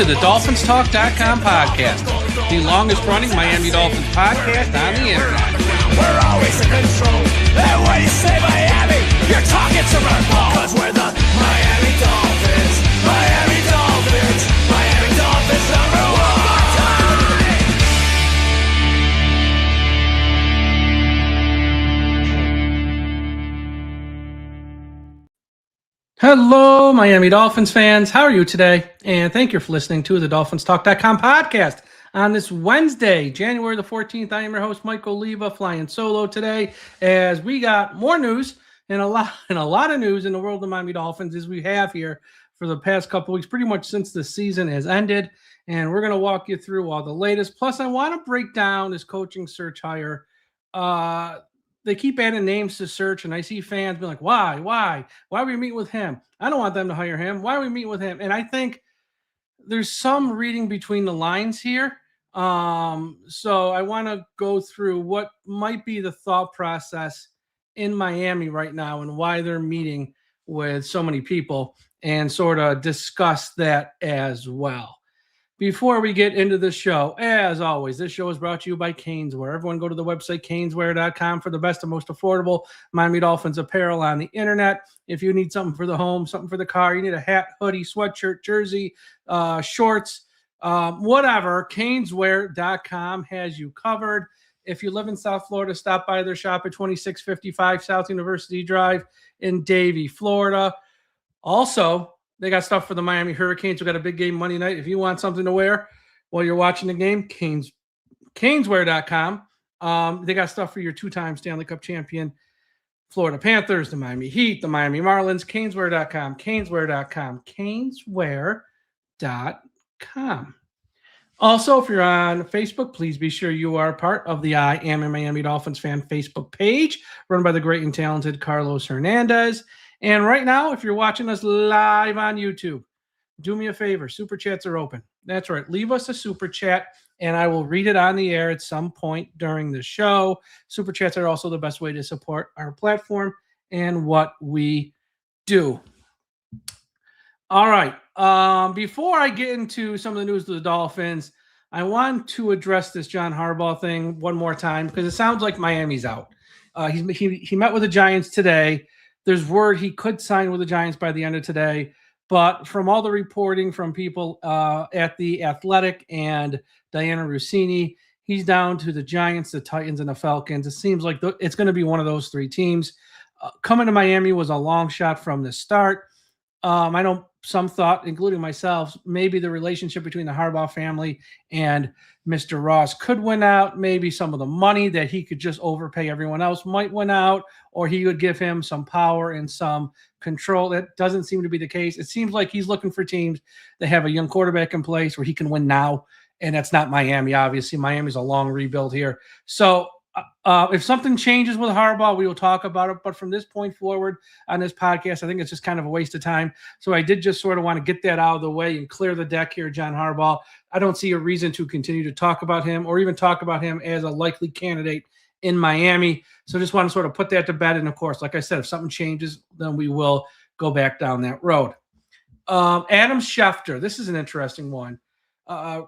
to the DolphinsTalk.com podcast, the longest-running Miami Dolphins podcast on the internet. We're always in control, and when you say Miami, you're talking to my ball. Cause we're the Miami Dolphins, Miami Dolphins, Miami Dolphins #1. Hello, Miami Dolphins fans. How are you today? And thank you for listening to the DolphinsTalk.com podcast on this Wednesday, January the 14th. I am your host, Mike Oliva, flying solo today as we got more news and a lot of news in the world of Miami Dolphins as we have here for the past couple weeks, pretty much since the season has ended. And we're going to walk you through all the latest. Plus, I want to break down this coaching search hire. They keep adding names to search, and I see fans be like, why are we meeting with him? I don't want them to hire him. Why are we meeting with him? And I think there's some reading between the lines here. So I want to go through what might be the thought process in Miami right now and why they're meeting with so many people and sort of discuss that as well. Before we get into the show, as always, this show is brought to you by Caneswear. Everyone go to the website, caneswear.com, for the best and most affordable Miami Dolphins apparel on the internet. If you need something for the home, something for the car, you need a hat, hoodie, sweatshirt, jersey, shorts, whatever, caneswear.com has you covered. If you live in South Florida, stop by their shop at 2655 South University Drive in Davie, Florida. Also, they got stuff for the Miami Hurricanes. We got a big game Monday night. If you want something to wear while you're watching the game, caneswear.com. They got stuff for your two-time Stanley Cup champion Florida Panthers, the Miami Heat, the Miami Marlins, caneswear.com, caneswear.com, caneswear.com. Also, if you're on Facebook, please be sure you are part of the I Am a Miami Dolphins Fan Facebook page, run by the great and talented Carlos Hernandez. And right now, if you're watching us live on YouTube, do me a favor. Super chats are open. That's right. Leave us a super chat, and I will read it on the air at some point during the show. Super chats are also the best way to support our platform and what we do. All right. Before I get into some of the news of the Dolphins, I want to address this John Harbaugh thing one more time because it sounds like Miami's out. He met with the Giants today. There's word he could sign with the Giants by the end of today, but from all the reporting from people at The Athletic and Diana Rossini, he's down to the Giants, the Titans, and the Falcons. It seems like it's going to be one of those three teams. Coming to Miami was a long shot from the start. I know some thought, including myself, maybe the relationship between the Harbaugh family and Mr. Ross could win out. Maybe some of the money that he could just overpay everyone else might win out, or he would give him some power and some control. That doesn't seem to be the case. It seems like he's looking for teams that have a young quarterback in place where he can win now, and that's not Miami, obviously. Miami's a long rebuild here. So if something changes with Harbaugh, we will talk about it. But from this point forward on this podcast, I think it's just kind of a waste of time. So I did just sort of want to get that out of the way and clear the deck here, John Harbaugh. I don't see a reason to continue to talk about him or even talk about him as a likely candidate in Miami. So just want to sort of put that to bed. And of course, like I said, if something changes, then we will go back down that road. Adam Schefter, this is an interesting one.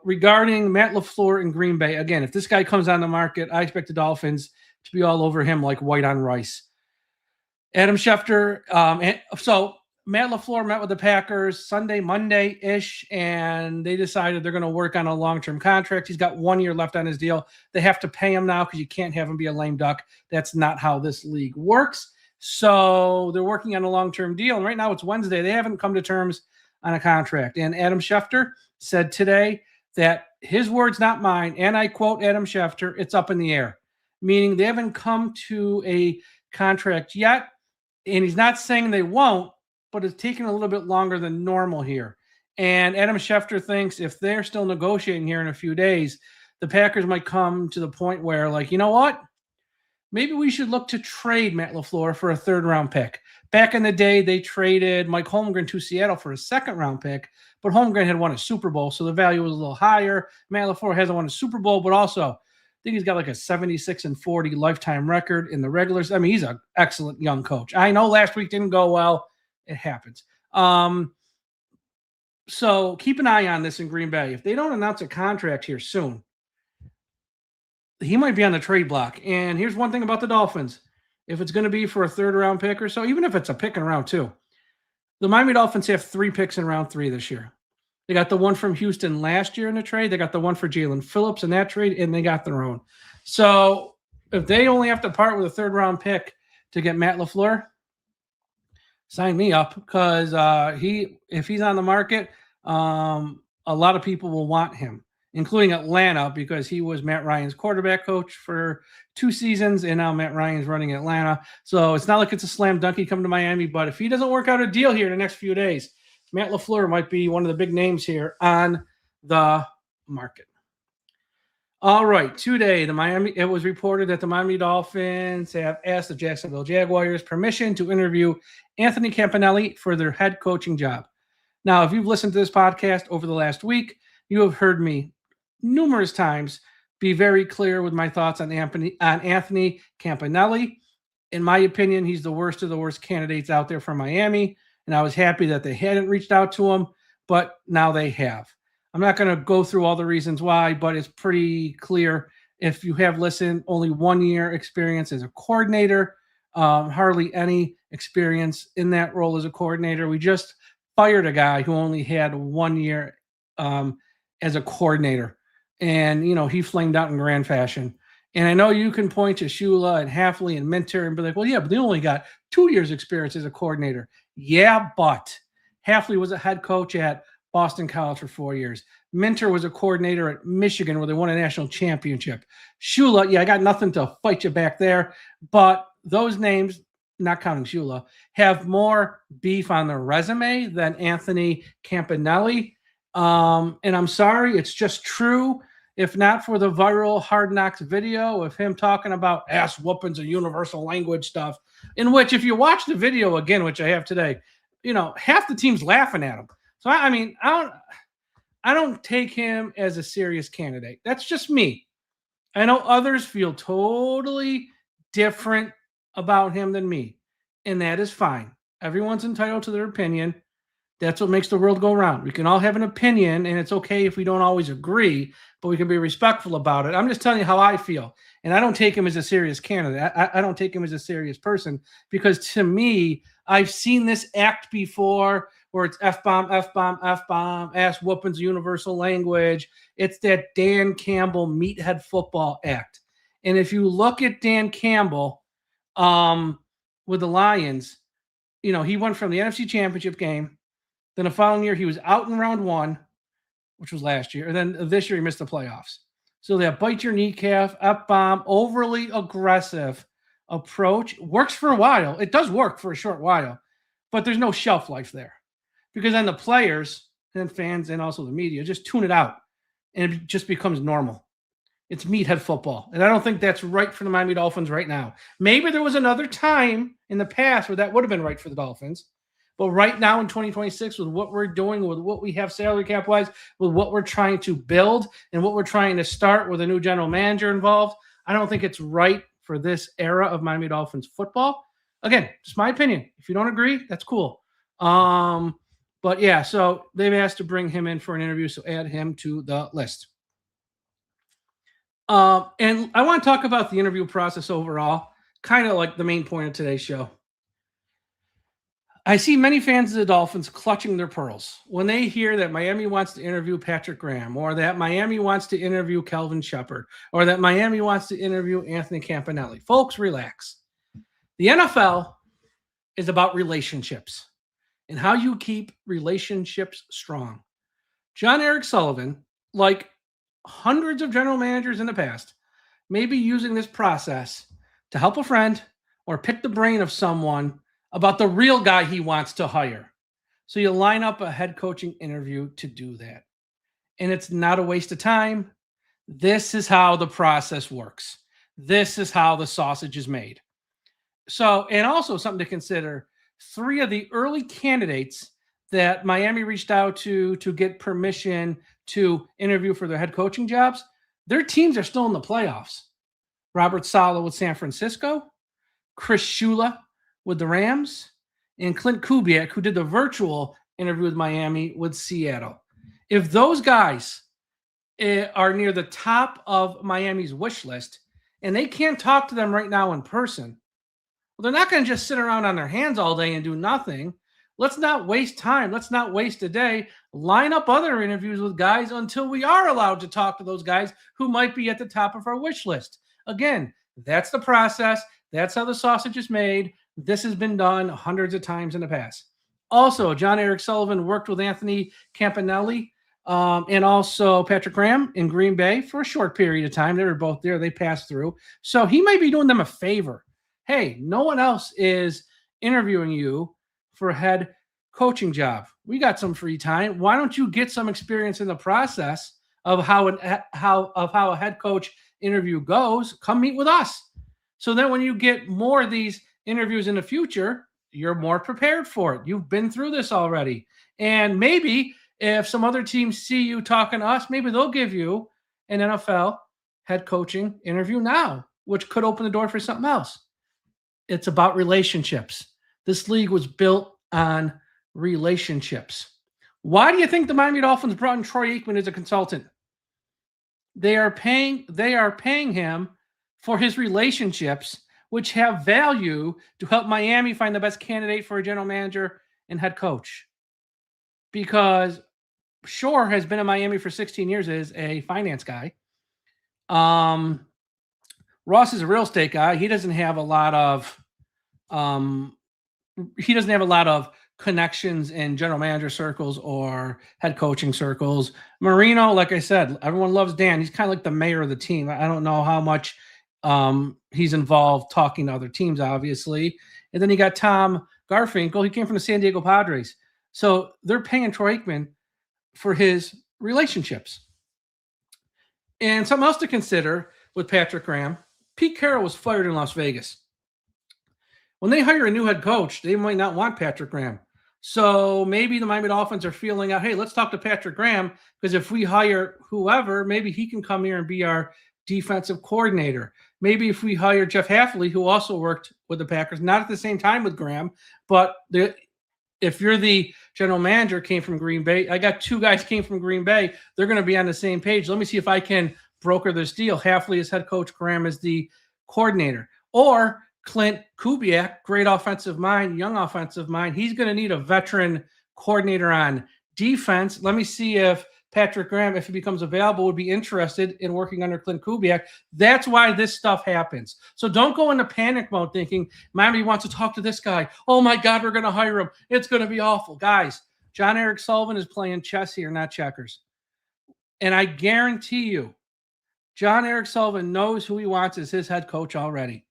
Regarding Matt LaFleur in Green Bay, again, if this guy comes on the market, I expect the Dolphins to be all over him like white on rice. Adam Schefter, so Matt LaFleur met with the Packers Monday-ish, and they decided they're going to work on a long-term contract. He's got 1 year left on his deal. They have to pay him now because you can't have him be a lame duck. That's not how this league works. So they're working on a long-term deal, and right now it's Wednesday. They haven't come to terms on a contract. And Adam Schefter said today that his words, not mine, and I quote Adam Schefter, it's up in the air, meaning they haven't come to a contract yet. And he's not saying they won't, but it's taking a little bit longer than normal here. And Adam Schefter thinks if they're still negotiating here in a few days, the Packers might come to the point where, like, you know what? Maybe we should look to trade Matt LaFleur for a third-round pick. Back in the day, they traded Mike Holmgren to Seattle for a second-round pick, but Holmgren had won a Super Bowl, so the value was a little higher. Matt LaFleur hasn't won a Super Bowl, but also I think he's got like a 76-40 lifetime record in the regulars. I mean, he's an excellent young coach. I know last week didn't go well. It happens. So keep an eye on this in Green Bay. If they don't announce a contract here soon, he might be on the trade block. And here's one thing about the Dolphins. If it's going to be for a third-round pick or so, even if it's a pick in round 2, the Miami Dolphins have 3 picks in round 3 this year. They got the one from Houston last year in the trade. They got the one for Jalen Phillips in that trade, and they got their own. So if they only have to part with a third-round pick to get Matt LaFleur, sign me up, because if he's on the market, a lot of people will want him, including Atlanta, because he was Matt Ryan's quarterback coach for 2 seasons, and now Matt Ryan's running Atlanta. So it's not like it's a slam dunk he come to Miami, but if he doesn't work out a deal here in the next few days, Matt LaFleur might be one of the big names here on the market. All right, today it was reported that the Miami Dolphins have asked the Jacksonville Jaguars permission to interview Anthony Campanelli for their head coaching job. Now, if you've listened to this podcast over the last week, you have heard me numerous times be very clear with my thoughts on Anthony Campanelli. In my opinion, he's the worst of the worst candidates out there for Miami, and I was happy that they hadn't reached out to him, but now they have. I'm not going to go through all the reasons why, but it's pretty clear. If you have listened, only 1 year experience as a coordinator, hardly any experience in that role as a coordinator. We just fired a guy who only had 1 year as a coordinator, and he flamed out in grand fashion. And I know you can point to Shula and Hafley and Minter and be like, well, yeah, but they only got 2 years experience as a coordinator. Yeah, but Hafley was a head coach at Boston College for 4 years. Minter was a coordinator at Michigan where they won a national championship. Shula, yeah, I got nothing to fight you back there, but those names, not counting Shula, have more beef on their resume than Anthony Campanelli. And I'm sorry, it's just true. If not for the viral Hard Knocks video of him talking about ass whoopings and universal language stuff, in which if you watch the video again, which I have today, half the team's laughing at him. So, I don't take him as a serious candidate. That's just me. I know others feel totally different about him than me, and that is fine. Everyone's entitled to their opinion. That's what makes the world go round. We can all have an opinion, and it's okay if we don't always agree, but we can be respectful about it. I'm just telling you how I feel, and I don't take him as a serious candidate. I don't take him as a serious person, because to me, I've seen this act before where it's F-bomb, F-bomb, F-bomb, ass whoopings, universal language. It's that Dan Campbell meathead football act. And if you look at Dan Campbell with the Lions, he went from the NFC Championship game. Then the following year, he was out in round 1, which was last year. And then this year, he missed the playoffs. So that bite your kneecap, F-bomb, overly aggressive approach works for a while. It does work for a short while, but there's no shelf life there. Because then the players and fans and also the media just tune it out, and it just becomes normal. It's meathead football. And I don't think that's right for the Miami Dolphins right now. Maybe there was another time in the past where that would have been right for the Dolphins. But right now in 2026, with what we're doing, with what we have salary cap-wise, with what we're trying to build and what we're trying to start with a new general manager involved, I don't think it's right for this era of Miami Dolphins football. Again, just my opinion. If you don't agree, that's cool. But yeah, so they've asked to bring him in for an interview, so add him to the list. And I want to talk about the interview process overall, kind of like the main point of today's show. I see many fans of the Dolphins clutching their pearls when they hear that Miami wants to interview Patrick Graham, or that Miami wants to interview Kelvin Shepard, or that Miami wants to interview Anthony Campanelli. Folks, relax. The NFL is about relationships and how you keep relationships strong. John Eric Sullivan, like hundreds of general managers in the past, may be using this process to help a friend or pick the brain of someone about the real guy he wants to hire. So you line up a head coaching interview to do that. And it's not a waste of time. This is how the process works. This is how the sausage is made. So, and also something to consider, 3 of the early candidates that Miami reached out to get permission to interview for their head coaching jobs, their teams are still in the playoffs. Robert Saleh with San Francisco, Chris Shula with the Rams, and Clint Kubiak, who did the virtual interview with Miami, with Seattle. If those guys are near the top of Miami's wish list and they can't talk to them right now in person, well, they're not going to just sit around on their hands all day and do nothing. Let's not waste time. Let's not waste a day. Line up other interviews with guys until we are allowed to talk to those guys who might be at the top of our wish list. Again, that's the process. That's how the sausage is made. This has been done hundreds of times in the past. Also, John Eric Sullivan worked with Anthony Campanelli and also Patrick Graham in Green Bay for a short period of time. They were both there. They passed through. So he might be doing them a favor. Hey, no one else is interviewing you for a head coaching job. We got some free time. Why don't you get some experience in the process of how a head coach interview goes? Come meet with us. So then when you get more of these interviews in the future, you're more prepared for it. You've been through this already. And maybe if some other teams see you talking to us, maybe they'll give you an NFL head coaching interview now, which could open the door for something else. It's about relationships. This league was built on relationships. Why do you think the Miami Dolphins brought in Troy Aikman as a consultant? They are paying him for his relationships, which have value to help Miami find the best candidate for a general manager and head coach. Because Shore has been in Miami for 16 years as a finance guy. Ross is a real estate guy. He doesn't have a lot of connections in general manager circles or head coaching circles. Marino, like I said, everyone loves Dan. He's kind of like the mayor of the team. I don't know how much he's involved talking to other teams, obviously. And then you got Tom Garfinkel. He came from the San Diego Padres. So they're paying Troy Aikman for his relationships. And something else to consider with Patrick Graham, Pete Carroll was fired in Las Vegas. When they hire a new head coach, they might not want Patrick Graham. So maybe the Miami Dolphins are feeling out, hey, let's talk to Patrick Graham, because if we hire whoever, maybe he can come here and be our defensive coordinator. Maybe if we hire Jeff Hafley, who also worked with the Packers, not at the same time with Graham, but if you're the general manager, came from Green Bay, I got two guys came from Green Bay, they're going to be on the same page. Let me see if I can broker this deal. Hafley is head coach, Graham is the coordinator. Or Clint Kubiak, great offensive mind, young offensive mind. He's going to need a veteran coordinator on defense. Let me see if Patrick Graham, if he becomes available, would be interested in working under Clint Kubiak. That's why this stuff happens. So don't go into panic mode thinking Miami wants to talk to this guy. Oh my God, we're going to hire him. It's going to be awful. Guys, John Eric Sullivan is playing chess here, not checkers. And I guarantee you, John Eric Sullivan knows who he wants as his head coach already.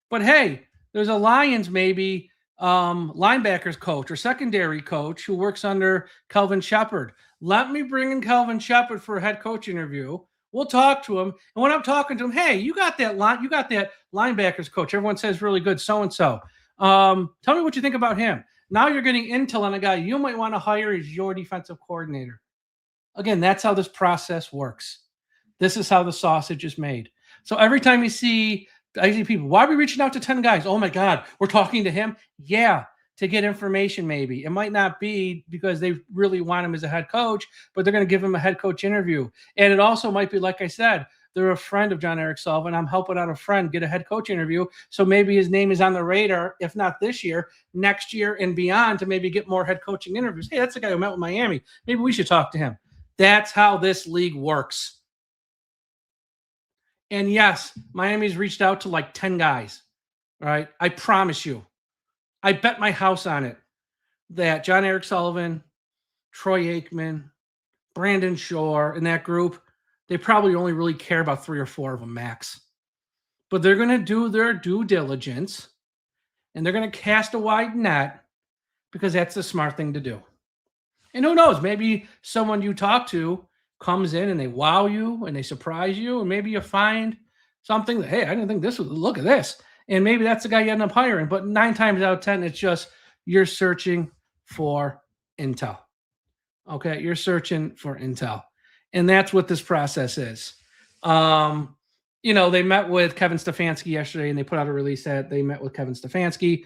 But hey, there's a Lions maybe linebackers coach or secondary coach who works under Kelvin Shepard. Let me bring in Kelvin Shepard for a head coach interview. We'll talk to him. And when I'm talking to him, hey, you got that linebackers coach. Everyone says really good, so-and-so. Tell me what you think about him. Now you're getting intel on a guy you might want to hire as your defensive coordinator. Again, that's how this process works. This is how the sausage is made. So every time I see people, why are we reaching out to 10 guys? Oh my God, we're talking to him? Yeah, to get information maybe. It might not be because they really want him as a head coach, but they're going to give him a head coach interview. And it also might be, like I said, they're a friend of John Eric Sullivan. I'm helping out a friend get a head coach interview. So maybe his name is on the radar, if not this year, next year and beyond, to maybe get more head coaching interviews. Hey, that's the guy who met with Miami. Maybe we should talk to him. That's how this league works. And yes, Miami's reached out to like 10 guys, right? I promise you. I bet my house on it that John Eric Sullivan, Troy Aikman, Brandon Shore, and that group, they probably only really care about 3 or 4 of them max. But they're going to do their due diligence, and they're going to cast a wide net because that's the smart thing to do. And who knows, maybe someone you talk to comes in and they wow you and they surprise you, and maybe you find something that, hey, I didn't think this would, look at this. And maybe that's the guy you end up hiring. But 9 times out of 10, it's just you're searching for intel. Okay, you're searching for intel. And that's what this process is. They met with Kevin Stefanski yesterday, and they put out a release that they met with Kevin Stefanski.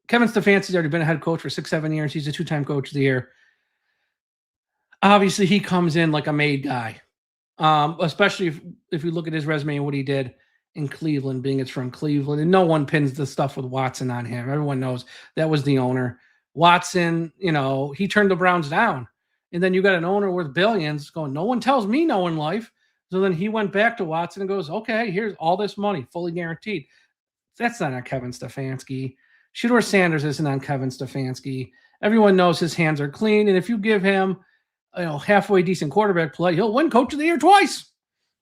Kevin Stefanski's already been a head coach for 6-7 years. He's a 2-time coach of the year. Obviously, he comes in like a made guy, especially if you look at his resume and what he did in Cleveland, being it's from Cleveland. And no one pins the stuff with Watson on him. Everyone knows that was the owner. Watson, he turned the Browns down. And then you got an owner worth billions going, no one tells me no in life. So then he went back to Watson and goes, okay, here's all this money, fully guaranteed. That's not on Kevin Stefanski. Shedeur Sanders isn't on Kevin Stefanski. Everyone knows his hands are clean. And if you give him, halfway decent quarterback play, he'll win Coach of the Year twice.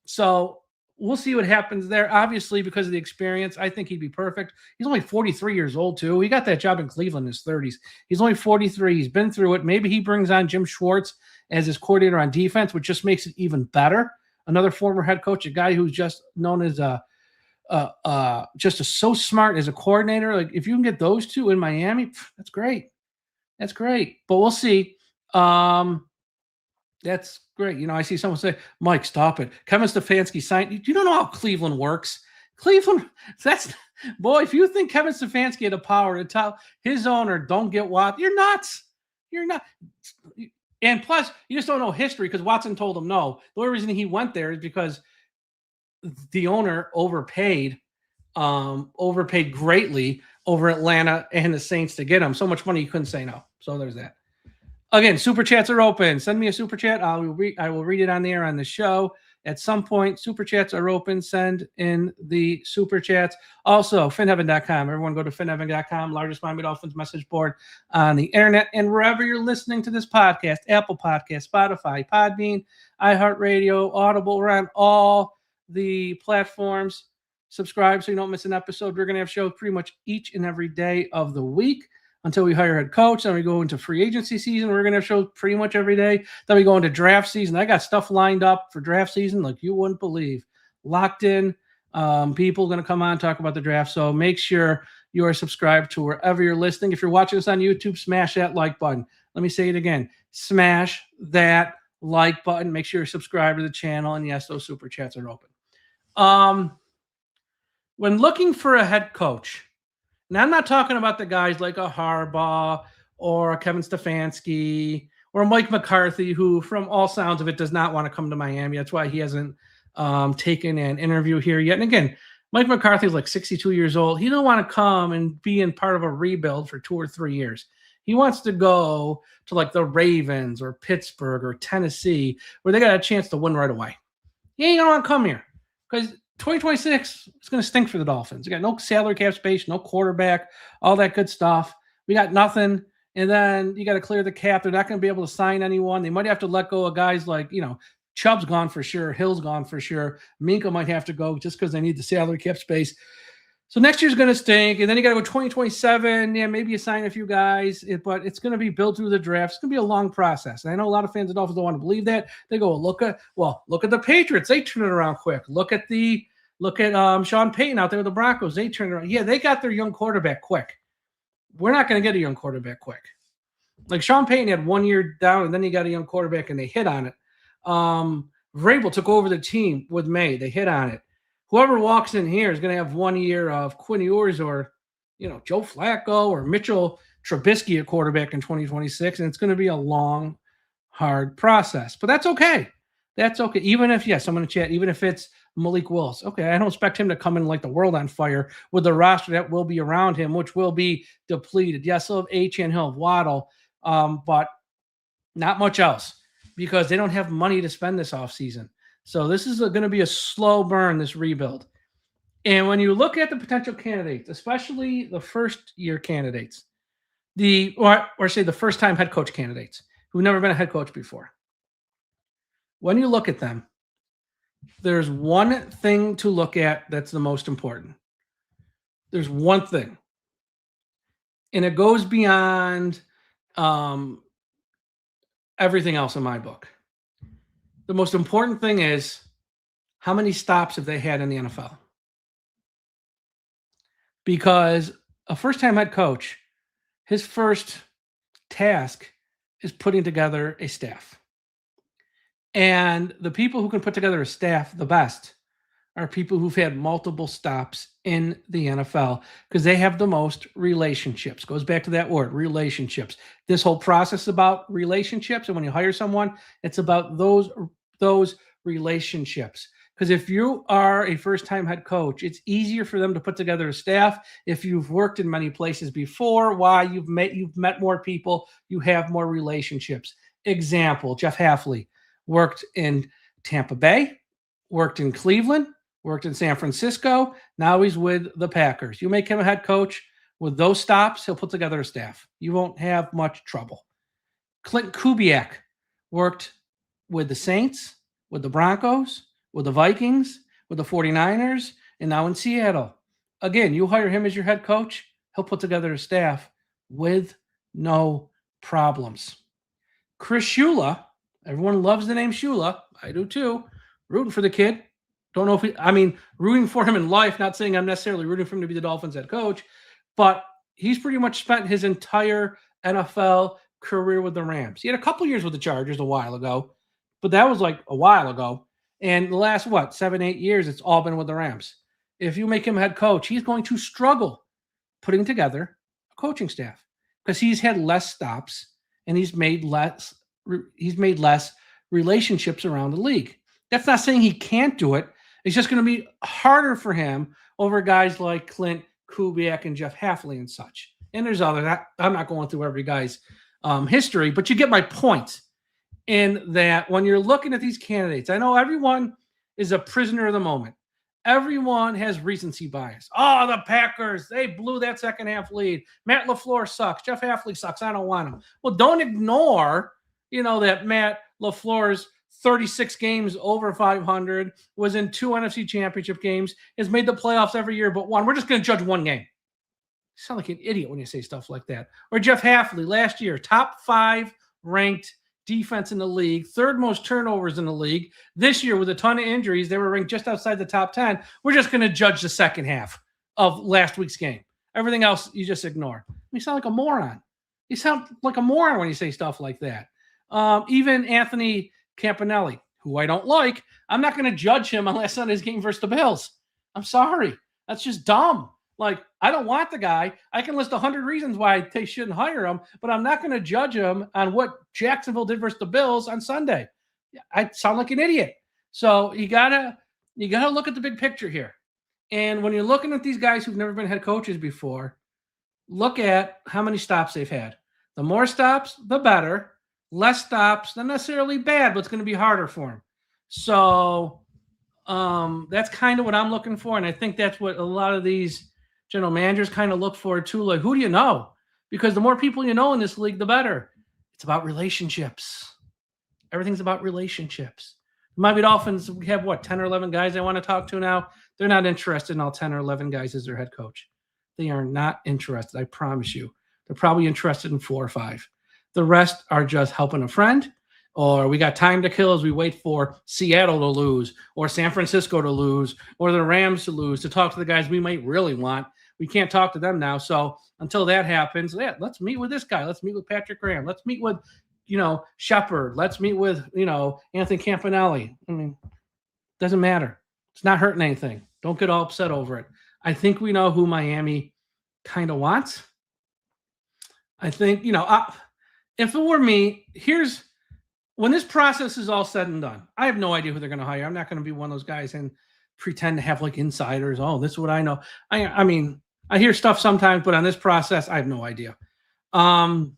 So we'll see what happens there. Obviously, because of the experience, I think he'd be perfect. He's only 43 years old, too. He got that job in Cleveland in his 30s. He's only 43. He's been through it. Maybe he brings on Jim Schwartz as his coordinator on defense, which just makes it even better. Another former head coach, a guy who's just known as so smart as a coordinator. Like, if you can get those two in Miami, that's great. That's great. But we'll see. That's great. I see someone say, Mike, stop it. Kevin Stefanski signed. You don't know how Cleveland works. Cleveland, if you think Kevin Stefanski had the power to tell his owner, don't get Watson, you're nuts. You're not. And plus, you just don't know history because Watson told him no. The only reason he went there is because the owner overpaid greatly over Atlanta and the Saints to get him. So much money, he couldn't say no. So there's that. Again, super chats are open. Send me a super chat. I will read it on the air on the show. At some point, super chats are open. Send in the super chats. Also, finheaven.com. Everyone go to finheaven.com, largest Miami Dolphins message board on the internet. And wherever you're listening to this podcast, Apple Podcast, Spotify, Podbean, iHeartRadio, Audible, we're on all the platforms. Subscribe so you don't miss an episode. We're going to have shows pretty much each and every day of the week until we hire a head coach. Then we go into free agency season. We're going to have shows pretty much every day. Then we go into draft season. I got stuff lined up for draft season like you wouldn't believe. Locked in. People going to come on and talk about the draft. So make sure you are subscribed to wherever you're listening. If you're watching us on YouTube, smash that like button. Let me say it again. Smash that like button. Make sure you're subscribed to the channel. And yes, those super chats are open. When looking for a head coach, now, I'm not talking about the guys like a Harbaugh or a Kevin Stefanski or Mike McCarthy, who, from all sounds of it, does not want to come to Miami. That's why he hasn't taken an interview here yet. And again, Mike McCarthy is like 62 years old. He don't want to come and be in part of a rebuild for 2 or 3 years. He wants to go to like the Ravens or Pittsburgh or Tennessee, where they got a chance to win right away. He ain't going to want to come here because 2026 is going to stink for the Dolphins. We got no salary cap space, no quarterback, all that good stuff. We got nothing. And then you got to clear the cap. They're not going to be able to sign anyone. They might have to let go of guys like, Chubb's gone for sure. Hill's gone for sure. Minka might have to go just because they need the salary cap space. So next year's going to stink. And then you got to go 2027. Yeah, maybe you sign a few guys, but it's going to be built through the draft. It's going to be a long process. And I know a lot of fans of Dolphins don't want to believe that. They go, look at the Patriots. They turn it around quick. Look at Sean Payton out there with the Broncos. They turn it around. Yeah, they got their young quarterback quick. We're not going to get a young quarterback quick. Like Sean Payton had 1 year down, and then he got a young quarterback, and they hit on it. Vrabel took over the team with May. They hit on it. Whoever walks in here is going to have 1 year of Quinn Ewers or, Joe Flacco or Mitchell Trubisky at quarterback in 2026, and it's going to be a long, hard process. But that's okay. That's okay. Even if, yes, I'm going to chat, even if it's Malik Willis. Okay, I don't expect him to come in like the world on fire with the roster that will be around him, which will be depleted. Yes, he'll have Achane, he'll have Waddle, but not much else because they don't have money to spend this offseason. So this is going to be a slow burn, this rebuild. And when you look at the potential candidates, especially the first-year candidates, or say the first-time head coach candidates who've never been a head coach before, when you look at them, there's one thing to look at that's the most important. There's one thing. And it goes beyond everything else in my book. The most important thing is how many stops have they had in the NFL? Because a first-time head coach, his first task is putting together a staff. And the people who can put together a staff the best are people who've had multiple stops in the NFL because they have the most relationships. Goes back to that word, relationships. This whole process is about relationships, and when you hire someone, it's about those relationships. Because if you are a first-time head coach, it's easier for them to put together a staff. If you've worked in many places before, why you've met more people, you have more relationships. Example: Jeff Hafley worked in Tampa Bay, worked in Cleveland, worked in San Francisco. Now he's with the Packers. You make him a head coach with those stops, he'll put together a staff. You won't have much trouble. Clint Kubiak worked with the Saints, with the Broncos, with the Vikings, with the 49ers, and now in Seattle. Again, you hire him as your head coach, he'll put together a staff with no problems. Chris Shula, everyone loves the name Shula. I do too. Rooting for the kid. Don't know if rooting for him in life, not saying I'm necessarily rooting for him to be the Dolphins head coach, but he's pretty much spent his entire NFL career with the Rams. He had a couple years with the Chargers a while ago, but that was like a while ago. And the last, 7-8 years, it's all been with the Rams. If you make him head coach, he's going to struggle putting together a coaching staff because he's had less stops and he's made less relationships around the league. That's not saying he can't do it. It's just going to be harder for him over guys like Clint Kubiak and Jeff Hafley and such. And there's other. I'm not going through every guy's history, but you get my point. In that when you're looking at these candidates, I know everyone is a prisoner of the moment. Everyone has recency bias. Oh, the Packers, they blew that second half lead. Matt LaFleur sucks. Jeff Hafley sucks. I don't want him. Well, don't ignore, that Matt LaFleur's 36 games over 500, was in 2 NFC championship games, has made the playoffs every year but one. We're just going to judge one game. You sound like an idiot when you say stuff like that. Or Jeff Hafley last year, top 5 ranked defense in the league, 3rd most turnovers in the league. This year, with a ton of injuries, they were ranked just outside the top 10. We're just going to judge the second half of last week's game. Everything else, you just ignore. You sound like a moron. You sound like a moron when you say stuff like that. Even Anthony Campanelli, who I don't like, I'm not going to judge him on last Sunday's game versus the Bills. I'm sorry. That's just dumb. Like, I don't want the guy. I can list 100 reasons why they shouldn't hire him, but I'm not going to judge him on what Jacksonville did versus the Bills on Sunday. I sound like an idiot. So you gotta look at the big picture here. And when you're looking at these guys who've never been head coaches before, look at how many stops they've had. The more stops, the better. Less stops, not necessarily bad, but it's going to be harder for them. So that's kind of what I'm looking for, and I think that's what a lot of these general managers kind of look for too. Like, who do you know? Because the more people you know in this league, the better. It's about relationships. Everything's about relationships. The Miami Dolphins have 10 or 11 guys they want to talk to now. They're not interested in all 10 or 11 guys as their head coach. They are not interested. I promise you. They're probably interested in 4 or 5. The rest are just helping a friend, or we got time to kill as we wait for Seattle to lose, or San Francisco to lose, or the Rams to lose, to talk to the guys we might really want. We can't talk to them now. So until that happens, let's meet with this guy. Let's meet with Patrick Graham. Let's meet with, Shepard. Let's meet with, Anthony Campanelli. Doesn't matter. It's not hurting anything. Don't get all upset over it. I think we know who Miami kind of wants. I think, if it were me, when this process is all said and done, I have no idea who they're going to hire. I'm not going to be one of those guys and pretend to have insiders. Oh, this is what I know. I hear stuff sometimes, but on this process, I have no idea. I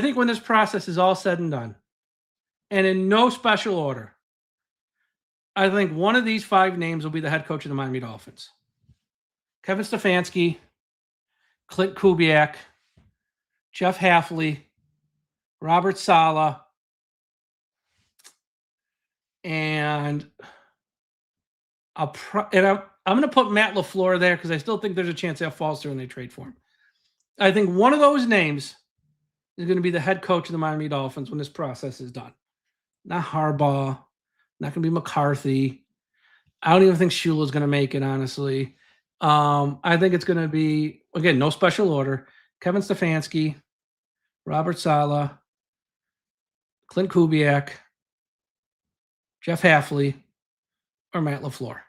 think when this process is all said and done, and in no special order, I think one of these 5 names will be the head coach of the Miami Dolphins. Kevin Stefanski, Clint Kubiak, Jeff Hafley, Robert Saleh, and I'm going to put Matt LaFleur there because I still think there's a chance that falls through and they trade for him. I think one of those names is going to be the head coach of the Miami Dolphins when this process is done. Not Harbaugh, not going to be McCarthy. I don't even think Shula is going to make it, honestly. I think it's going to be, again, no special order, Kevin Stefanski, Robert Saleh, Clint Kubiak, Jeff Hafley, or Matt LaFleur.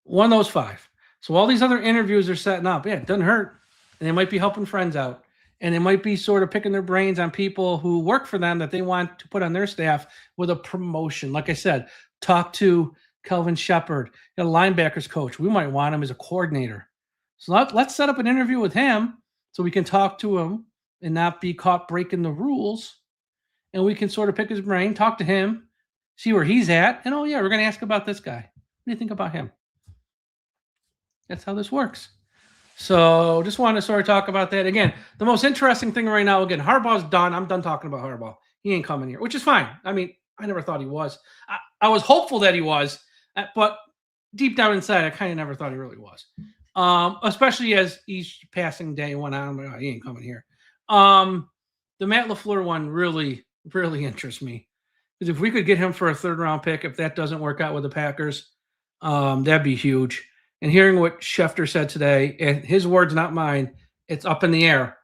One of those 5. So all these other interviews are setting up. Yeah, it doesn't hurt. And they might be helping friends out. And they might be sort of picking their brains on people who work for them that they want to put on their staff with a promotion. Like I said, talk to Kelvin Shepard, a linebackers coach. We might want him as a coordinator. So let's set up an interview with him so we can talk to him and not be caught breaking the rules. And we can sort of pick his brain, talk to him, see where he's at. And, oh, yeah, we're going to ask about this guy. What do you think about him? That's how this works. So just wanted to sort of talk about that. Again, the most interesting thing right now, again, Harbaugh's done. I'm done talking about Harbaugh. He ain't coming here, which is fine. I mean, I never thought he was. I was hopeful that he was, but deep down inside, I kind of never thought he really was. Especially as each passing day went on, I'm like, oh, he ain't coming here. The Matt LaFleur one really, really interests me. Because if we could get him for a 3rd-round pick, if that doesn't work out with the Packers, that'd be huge. And hearing what Schefter said today, and his words, not mine, it's up in the air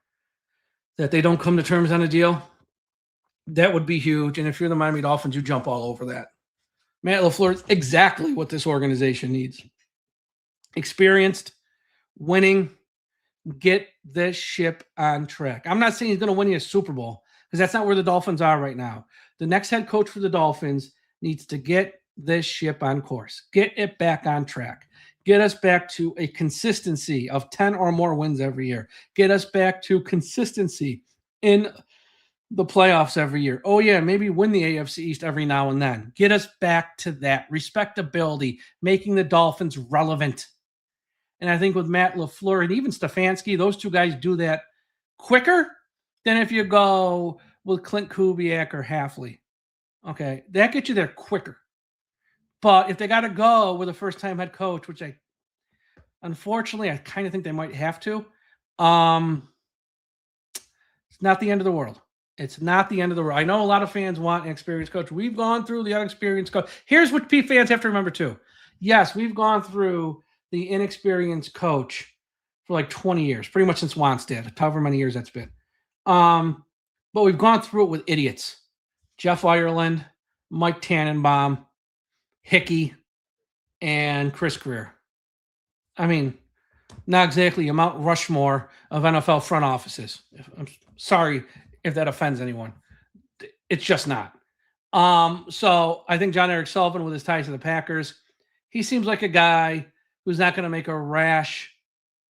that they don't come to terms on a deal. That would be huge. And if you're the Miami Dolphins, you jump all over that. Matt LaFleur is exactly what this organization needs. Experienced, winning, get this ship on track. I'm not saying he's going to win you a Super Bowl because that's not where the Dolphins are right now. The next head coach for the Dolphins needs to get this ship on course, get it back on track. Get us back to a consistency of 10 or more wins every year. Get us back to consistency in the playoffs every year. Oh, yeah, maybe win the AFC East every now and then. Get us back to that. Respectability, making the Dolphins relevant. And I think with Matt LaFleur and even Stefanski, those 2 guys do that quicker than if you go with Clint Kubiak or Halfley. Okay, that gets you there quicker. But if they got to go with a first-time head coach, which unfortunately, I kind of think they might have to, it's not the end of the world. It's not the end of the world. I know a lot of fans want an experienced coach. We've gone through the unexperienced coach. Here's what fans have to remember, too. Yes, we've gone through the inexperienced coach for like 20 years, pretty much since Wanstead, however many years that's been. But we've gone through it with idiots. Jeff Ireland, Mike Tannenbaum, Hickey, and Chris Greer. I mean, not exactly a Mount Rushmore of NFL front offices. I'm sorry if that offends anyone. It's just not. So I think John Eric Sullivan, with his ties to the Packers, he seems like a guy who's not going to make a rash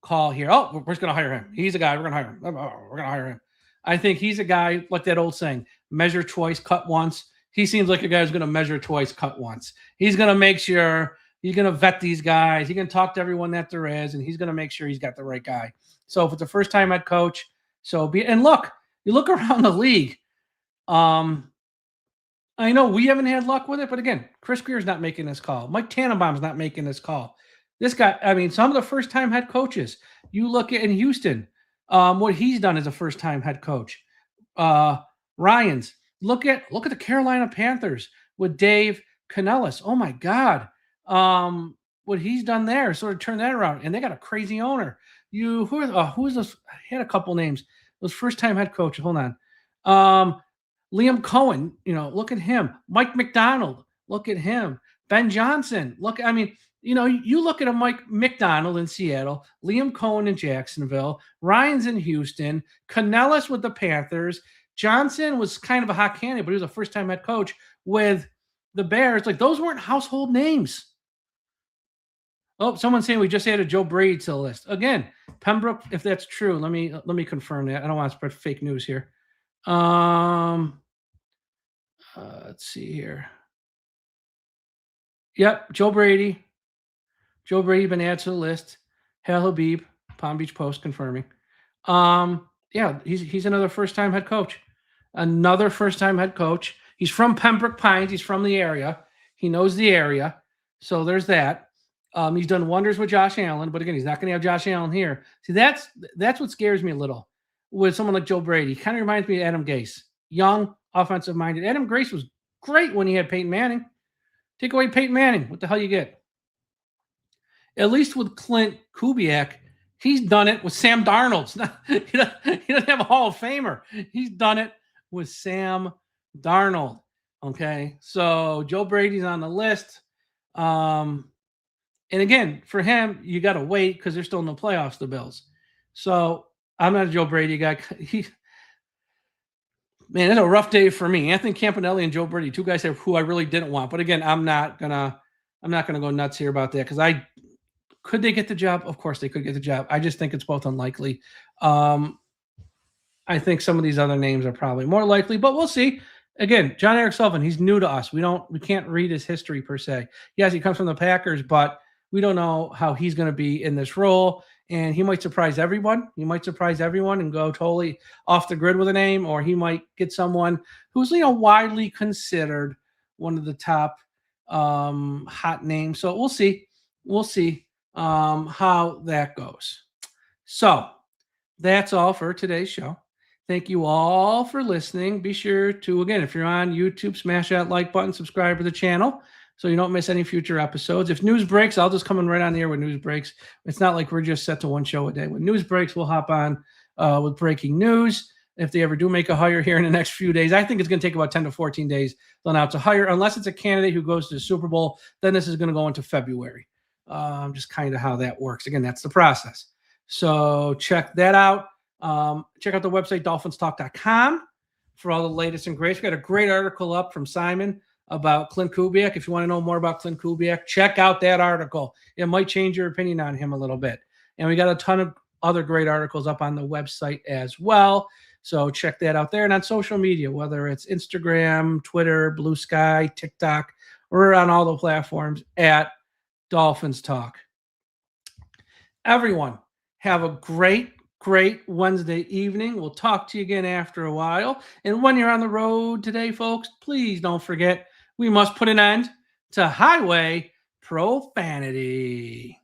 call here. Oh, we're just going to hire him. He's a guy. We're going to hire him. Oh, we're going to hire him. I think he's a guy, like that old saying, measure twice, cut once. He seems like a guy who's going to measure twice, cut once. He's going to make sure, he's going to vet these guys. He's going to talk to everyone that there is, and he's going to make sure he's got the right guy. So if it's a first-time head coach, so be it. And look, you look around the league. I know we haven't had luck with it, but again, Chris Greer's not making this call. Mike Tannenbaum's not making this call. This guy, I mean, some of the first-time head coaches, you look at in Houston, what he's done as a first-time head coach. Ryans. Look at the Carolina Panthers with Dave Canellis. Oh my God. What he's done there, sort of turned that around. And they got a crazy owner. Who's this? I had a couple names. Those first-time head coaches. Hold on. Liam Cohen, look at him. Mike McDonald, look at him. Ben Johnson, you look at a Mike McDonald in Seattle, Liam Cohen in Jacksonville, Ryans in Houston, Canellis with the Panthers. Johnson was kind of a hot candidate, but he was a first-time head coach with the Bears. Like, those weren't household names. Oh, someone's saying we just added Joe Brady to the list. Again, Pembroke, if that's true, let me confirm that. I don't want to spread fake news here. Let's see here. Yep, Joe Brady. Joe Brady been added to the list. Hal Habib, Palm Beach Post confirming. Yeah, he's another first-time head coach. Another first-time head coach. He's from Pembroke Pines. He's from the area. He knows the area. So there's that. He's done wonders with Josh Allen, but again, he's not going to have Josh Allen here. See, that's what scares me a little with someone like Joe Brady. He kind of reminds me of Adam Gase. Young, offensive-minded. Adam Gase was great when he had Peyton Manning. Take away Peyton Manning, what the hell you get? At least with Clint Kubiak, he's done it with Sam Darnold. He doesn't have a Hall of Famer. He's done it with Sam Darnold. Okay, so Joe Brady's on the list. And again, for him, you got to wait because they're still in the playoffs, the Bills. So I'm not a Joe Brady guy. Man, it's a rough day for me. Anthony Campanelli and Joe Brady, two guys who I really didn't want. But again, I'm not gonna go nuts here about that because could they get the job? Of course they could get the job. I just think it's both unlikely. I think some of these other names are probably more likely, but we'll see. Again, John Eric Sullivan, he's new to us. We can't read his history per se. Yes, he comes from the Packers, but we don't know how he's going to be in this role. And he might surprise everyone. He might surprise everyone and go totally off the grid with a name, or he might get someone who's widely considered one of the top hot names. So we'll see. We'll see how that goes. So that's all for today's show. Thank you all for listening. Be sure to, again, if you're on YouTube, smash that like button, subscribe to the channel so you don't miss any future episodes. If news breaks, I'll just come in right on the air when news breaks. It's not like we're just set to one show a day. When news breaks, we'll hop on with breaking news. If they ever do make a hire here in the next few days, I think it's going to take about 10 to 14 days to hire, unless it's a candidate who goes to the Super Bowl. Then this is going to go into February. Just kind of how that works. Again, that's the process. So check that out. Check out the website, DolphinsTalk.com, for all the latest and greatest. We got a great article up from Simon about Clint Kubiak. If you want to know more about Clint Kubiak, check out that article. It might change your opinion on him a little bit. And we got a ton of other great articles up on the website as well. So check that out there. And on social media, whether it's Instagram, Twitter, Blue Sky, TikTok, we're on all the platforms at Dolphins Talk. Everyone, have a great Wednesday evening. We'll talk to you again after a while. And when you're on the road today, folks, please don't forget, we must put an end to highway profanity.